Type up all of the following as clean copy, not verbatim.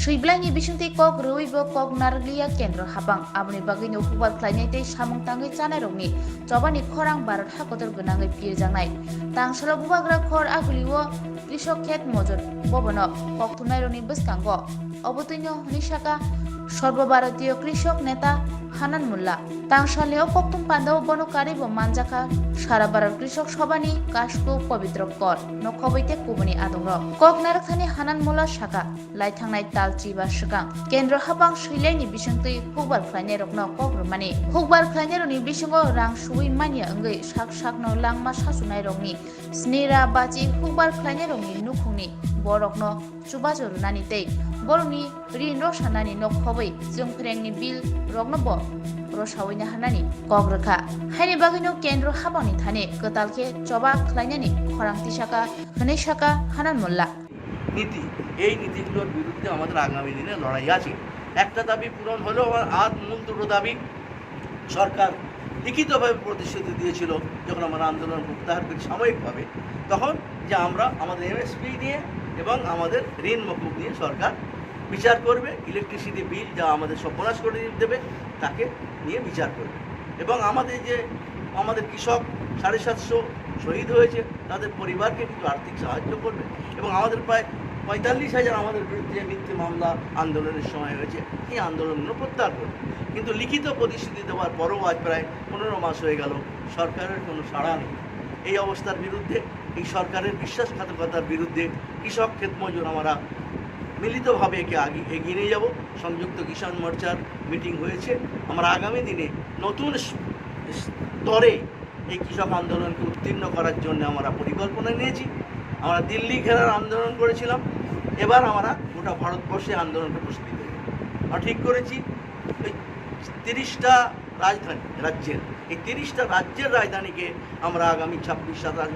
Suiblani bisungti kok rui bo kok narlia kendro habang abni bagi no hubar klainai te samung tangai chanai rongni chobani khorang barat hakotor gunangai pir jangnai tang salo bubagra khor aguliwo krishok khet mojor bobono kok thunai roni bskango অবতীর্ণ হনিশাকা সর্বভারতীয় কৃষক নেতা হানান মোল্লা তাংশালেও পক্তুম পান্দাও বনকারি ব মানজাকা সারা ভারত কৃষক সভানি কাশকু পবিত্র কর নখবৈতে কুবনি আদংর cock নারখানি Hannan মোল্লা শাখা লাইথাংনাই তালচি বা শকাং কেন্দ্র হাবাং শৈলাইনি বিসংতৈ হুকবার খ্লাইনে রকন কক রমানি হুকবার খ্লাইনে রনি বিসঙ্গ রাং সুই মানিয়া অঙ্গৈ শাক শাকনো লাংমা সাসুনাই রংনি স্নিরা বাচি হুকবার খ্লাইনে রংনি নুখুংনি বরকনো চুবাজো রুনানি তৈ বরনি ঋণ রসানানি নখबै जों फ्रेंनि बिल रगनब रसावैनो हानानि कग्रखा हायनि बागैनो केन्द्र हाबानि थाने गतालखे चबा ख्लाइनानि खरांति शाखा हनै शाखा हानान मोल्ला নীতি এই নীতিগুলোর বিরুদ্ধে আমাদের আগামী দিনে লড়াই আছে। একটা দাবি পূরণ হলেও আমার মূল দুটো দাবি সরকার লিখিতভাবে প্রতিশ্রুতি দিয়েছিল যখন আমরা আন্দোলন প্রত্যাহার করি সাময়িকভাবে, তখন যে আমরা আমাদের এমএসপি নিয়ে এবং আমাদের ঋণ মকুব নিয়ে সরকার বিচার করবে, ইলেকট্রিসিটি বিল যা আমাদের সর্বনাশ করে দেবে তাকে নিয়ে বিচার করবে এবং আমাদের কৃষক 750 শহীদ হয়েছে তাদের পরিবারকে কিছু আর্থিক সাহায্য করবে এবং আমাদের প্রায় 45,000 আমাদের বিরুদ্ধে মিথ্যে মামলা আন্দোলনের সময় হয়েছে, এই আন্দোলনগুলো প্রত্যাহার করবে। কিন্তু লিখিত প্রতিশ্রুতি দেওয়ার পরও আজ প্রায় 15 মাস হয়ে গেল সরকারের কোনো সাড়া নেই। এই অবস্থার বিরুদ্ধে, এই সরকারের বিশ্বাসঘাতকতার বিরুদ্ধে কৃষক ক্ষেতমজুর আমরা মিলিতভাবে এগিয়ে নিয়ে যাব। সংযুক্ত কিষাণ মোর্চার মিটিং হয়েছে, আমরা আগামী দিনে নতুন স্তরে এই কৃষক আন্দোলনকে উত্তীর্ণ করার জন্য আমরা পরিকল্পনা নিয়েছি। আমরা দিল্লি ঘেরার আন্দোলন করেছিলাম, এবার আমরা গোটা ভারতবর্ষে আন্দোলনকে প্রস্তুত হয়ে আমরা ঠিক করেছি ওই 30টা রাজধানী রাজ্যের, এই 30টা রাজ্যের রাজধানীকে আমরা আগামী 26, 27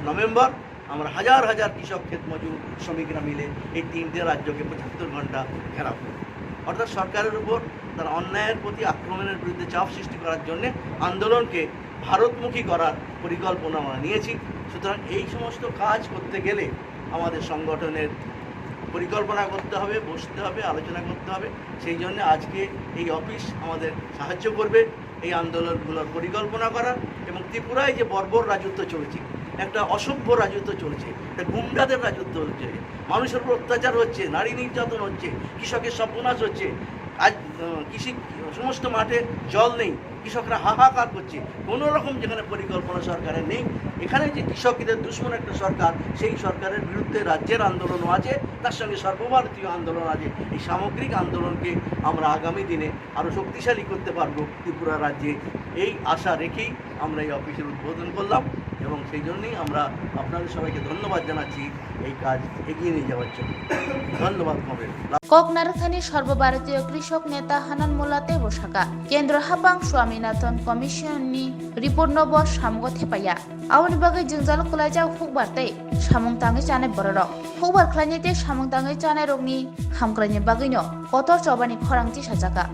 নভেম্বর আমরা হাজার হাজার কৃষক ক্ষেতমজুর শ্রমিকরা মিলে এই 3টে রাজ্যকে 75 ঘন্টা ঘেরাও করব। অর্থাৎ সরকারের উপর তার অন্যায়ের প্রতি আক্রমণের বিরুদ্ধে চাপ সৃষ্টি করার জন্যে আন্দোলনকে ভারতমুখী করার পরিকল্পনা আমরা নিয়েছি। সুতরাং এই সমস্ত কাজ করতে গেলে আমাদের সংগঠনের পরিকল্পনা করতে হবে, বসতে হবে, আলোচনা করতে হবে। সেই জন্য আজকে এই অফিস আমাদের সাহায্য করবে এই আন্দোলনগুলোর পরিকল্পনা করার। এবং ত্রিপুরায় যে বর্বর রাজত্ব চলছে, একটা অসভ্য রাজত্ব চলছে, একটা গুন্ডাদের রাজত্ব হচ্ছে, মানুষের উপর অত্যাচার হচ্ছে, নারী নির্যাতন হচ্ছে, কৃষকের সর্বনাশ হচ্ছে। আজ কৃষি সমস্ত মাঠে জল নেই, কৃষকরা হাহাকার করছে। কোনো রকম যেখানে পরিকল্পনা সরকারের নেই, এখানে যে কৃষকদের দুশ্মন একটা সরকার, সেই সরকারের বিরুদ্ধে রাজ্যের আন্দোলনও আছে, তার সঙ্গে সর্বভারতীয় আন্দোলন আছে। এই সামগ্রিক আন্দোলনকে আমরা আগামী দিনে আরও শক্তিশালী করতে পারবো ত্রিপুরা রাজ্যে, এই আশা রেখেই আমরা এই অফিসের উদ্বোধন করলাম এবং সেই জন্যই আমরা আপনাদের সবাইকে ধন্যবাদ জানাচ্ছি এই কাজ এগিয়ে নিয়ে যাওয়ার জন্য। ধন্যবাদ। কক নারখানি সর্বভারতীয় কৃষক নেতা হানান মোল্লা তেবো শাখা কেন্দ্র হাবাং স্বামীনাথন কমিশনनि रिपोर्ट नब सामगो थेपाया आवनि बागै जोंजाल खलायजा हुकबार तै सामung ताङै जानाय बररक हुकबार खलायनि ते सामung ताङै जानाय रगनि हामग्रायनि बागैनो कतर चबानि खरांथि साजाका।